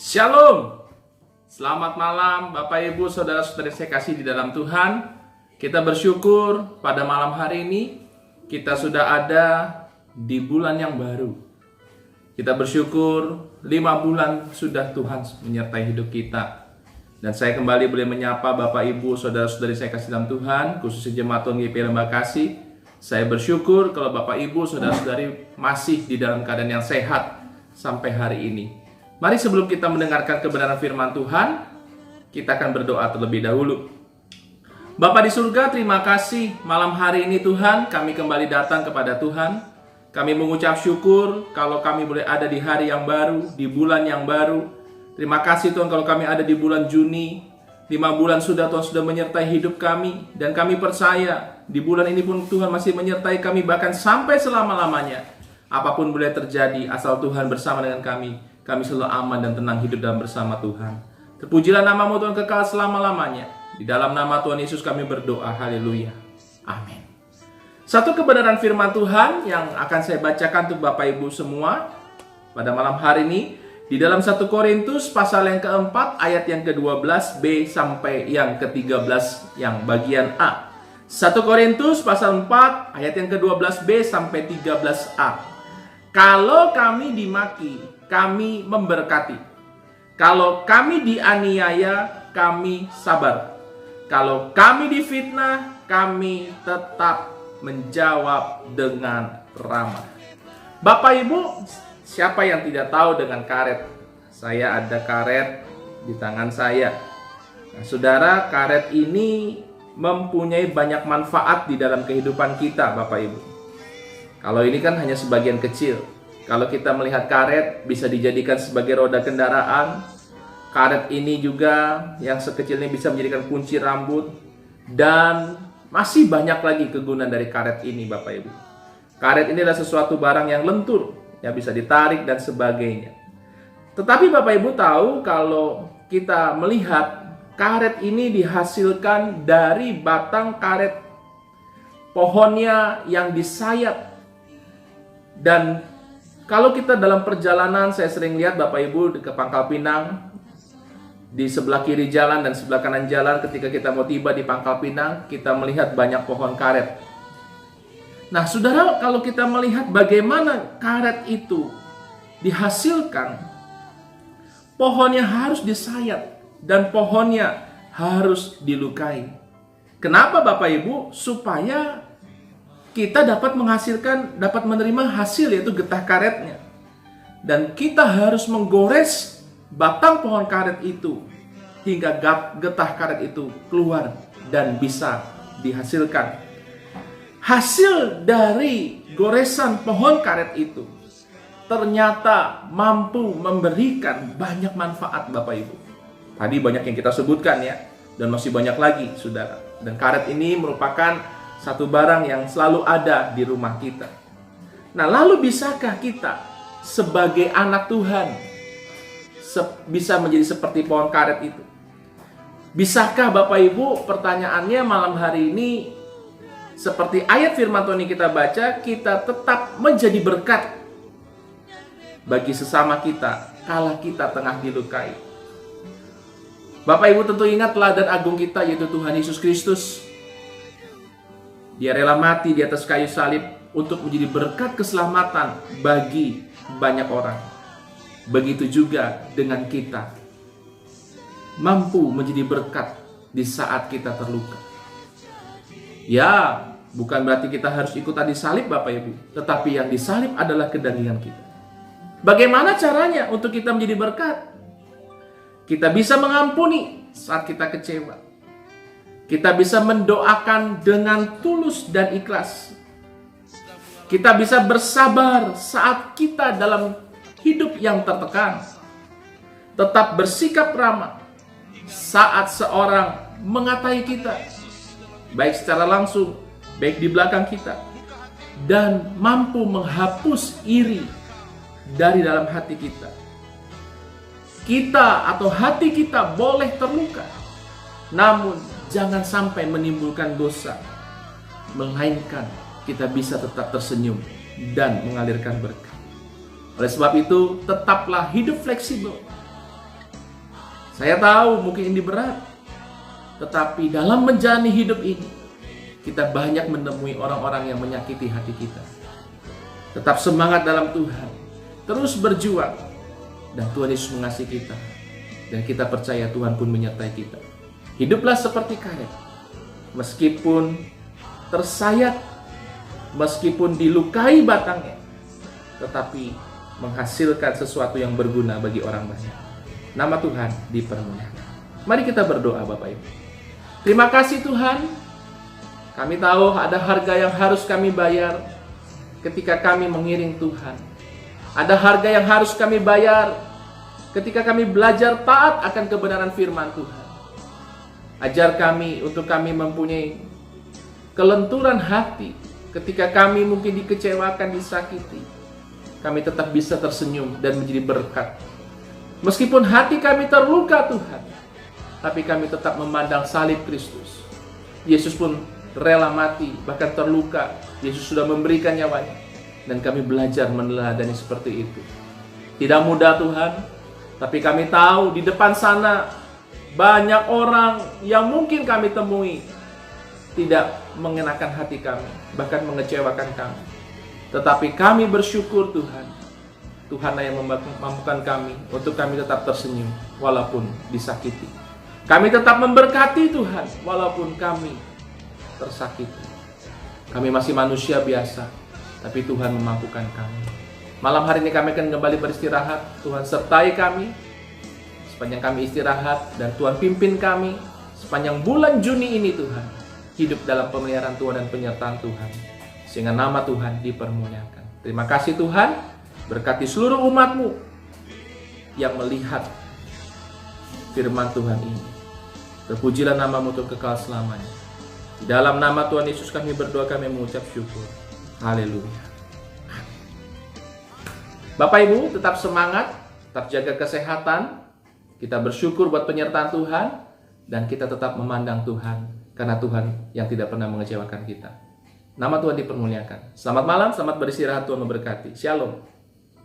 Shalom. Selamat malam Bapak Ibu Saudara-saudari saya kasih di dalam Tuhan. Kita bersyukur pada malam hari ini kita sudah ada di bulan yang baru. Kita bersyukur 5 bulan sudah Tuhan menyertai hidup kita. Dan saya kembali boleh menyapa Bapak Ibu Saudara-saudari saya kasih dalam Tuhan, khususnya Jemaat Tuhan GP Lembah Kasih. Saya bersyukur kalau Bapak Ibu Saudara-saudari masih di dalam keadaan yang sehat sampai hari ini. Mari sebelum kita mendengarkan kebenaran firman Tuhan, kita akan berdoa terlebih dahulu. Bapa di surga, terima kasih malam hari ini Tuhan, kami kembali datang kepada Tuhan. Kami mengucap syukur kalau kami boleh ada di hari yang baru, di bulan yang baru. Terima kasih Tuhan kalau kami ada di bulan Juni. 5 bulan sudah Tuhan sudah menyertai hidup kami. Dan kami percaya di bulan ini pun Tuhan masih menyertai kami bahkan sampai selama-lamanya. Apapun boleh terjadi asal Tuhan bersama dengan kami. Kami selalu aman dan tenang hidup dalam bersama Tuhan. Terpujilah nama-Mu Tuhan kekal selama-lamanya. Di dalam nama Tuhan Yesus kami berdoa. Haleluya. Amin. Satu kebenaran firman Tuhan yang akan saya bacakan untuk Bapak Ibu semua pada malam hari ini. Di dalam 1 Korintus pasal yang keempat ayat yang ke-12b sampai yang ke-13 yang bagian A. 1 Korintus pasal 4 ayat yang ke-12b sampai 13a. Kalau kami dimaki, kami memberkati. Kalau kami dianiaya, kami sabar. Kalau kami difitnah, kami tetap menjawab dengan ramah. Bapak Ibu, siapa yang tidak tahu dengan karet? Saya ada karet di tangan saya. Nah, saudara, karet ini mempunyai banyak manfaat di dalam kehidupan kita, Bapak Ibu. Kalau ini kan hanya sebagian kecil. Kalau kita melihat karet bisa dijadikan sebagai roda kendaraan. Karet ini juga yang sekecil ini bisa menjadikan kunci rambut. Dan masih banyak lagi kegunaan dari karet ini Bapak Ibu. Karet ini adalah sesuatu barang yang lentur, yang bisa ditarik dan sebagainya. Tetapi Bapak Ibu tahu kalau kita melihat karet ini dihasilkan dari batang karet pohonnya yang disayat. Dan kalau kita dalam perjalanan, saya sering lihat Bapak Ibu ke Pangkal Pinang, di sebelah kiri jalan dan sebelah kanan jalan ketika kita mau tiba di Pangkal Pinang, kita melihat banyak pohon karet. Nah saudara, kalau kita melihat bagaimana karet itu dihasilkan, pohonnya harus disayat dan pohonnya harus dilukai. Kenapa Bapak Ibu? Supaya kita dapat menghasilkan, dapat menerima hasil yaitu getah karetnya. Dan kita harus menggores batang pohon karet itu hingga getah karet itu keluar dan bisa dihasilkan. Hasil dari goresan pohon karet itu ternyata mampu memberikan banyak manfaat Bapak Ibu. Tadi banyak yang kita sebutkan ya, dan masih banyak lagi saudara. Dan karet ini merupakan satu barang yang selalu ada di rumah kita. Nah, lalu bisakah kita sebagai anak Tuhan bisa menjadi seperti pohon karet itu? Bisakah Bapak Ibu? Pertanyaannya malam hari ini, seperti ayat firman Tuhan yang kita baca, kita tetap menjadi berkat bagi sesama kita kala kita tengah dilukai. Bapak Ibu tentu ingat teladan agung kita yaitu Tuhan Yesus Kristus. Dia rela mati di atas kayu salib untuk menjadi berkat keselamatan bagi banyak orang. Begitu juga dengan kita. Mampu menjadi berkat di saat kita terluka. Ya, bukan berarti kita harus ikutan disalib Bapak Ibu. Tetapi yang disalib adalah kedagingan kita. Bagaimana caranya untuk kita menjadi berkat? Kita bisa mengampuni saat kita kecewa. Kita bisa mendoakan dengan tulus dan ikhlas. Kita bisa bersabar saat kita dalam hidup yang tertekan. Tetap bersikap ramah saat seorang mengatai kita, baik secara langsung, baik di belakang kita. Dan mampu menghapus iri dari dalam hati kita. Kita atau hati kita boleh terluka, namun jangan sampai menimbulkan dosa, melainkan kita bisa tetap tersenyum dan mengalirkan berkat. Oleh sebab itu, tetaplah hidup fleksibel. Saya tahu mungkin ini berat, tetapi dalam menjalani hidup ini, kita banyak menemui orang-orang yang menyakiti hati kita. Tetap semangat dalam Tuhan, terus berjuang, dan Tuhan Yesus mengasihi kita. Dan kita percaya Tuhan pun menyertai kita. Hiduplah seperti Kaleb, meskipun tersayat, meskipun dilukai batangnya, tetapi menghasilkan sesuatu yang berguna bagi orang banyak. Nama Tuhan dipermuliakan. Mari kita berdoa Bapak Ibu. Terima kasih Tuhan. Kami tahu ada harga yang harus kami bayar ketika kami mengiring Tuhan. Ada harga yang harus kami bayar ketika kami belajar taat akan kebenaran firman Tuhan. Ajar kami untuk kami mempunyai kelenturan hati ketika kami mungkin dikecewakan, disakiti. Kami tetap bisa tersenyum dan menjadi berkat. Meskipun hati kami terluka Tuhan, tapi kami tetap memandang salib Kristus. Yesus pun rela mati, bahkan terluka. Yesus sudah memberikan nyawanya. Dan kami belajar meneladani seperti itu. Tidak mudah Tuhan, tapi kami tahu di depan sana banyak orang yang mungkin kami temui tidak mengenakan hati kami, bahkan mengecewakan kami. Tetapi kami bersyukur Tuhan. Tuhanlah yang memampukan kami untuk kami tetap tersenyum walaupun disakiti. Kami tetap memberkati Tuhan walaupun kami tersakiti. Kami masih manusia biasa, tapi Tuhan memampukan kami. Malam hari ini kami akan kembali beristirahat. Tuhan sertai kami sepanjang kami istirahat, dan Tuhan pimpin kami sepanjang bulan Juni ini Tuhan. Hidup dalam pemeliharaan Tuhan dan penyertaan Tuhan, sehingga nama Tuhan dipermuliakan. Terima kasih Tuhan. Berkati seluruh umat-Mu yang melihat firman Tuhan ini. Terpujilah nama-Mu untuk kekal selamanya. Di dalam nama Tuhan Yesus kami berdoa, kami mengucap syukur. Haleluya. Bapak Ibu tetap semangat, tetap jaga kesehatan. Kita bersyukur buat penyertaan Tuhan, dan kita tetap memandang Tuhan, karena Tuhan yang tidak pernah mengecewakan kita. Nama Tuhan dipermuliakan. Selamat malam, selamat beristirahat, Tuhan memberkati. Shalom.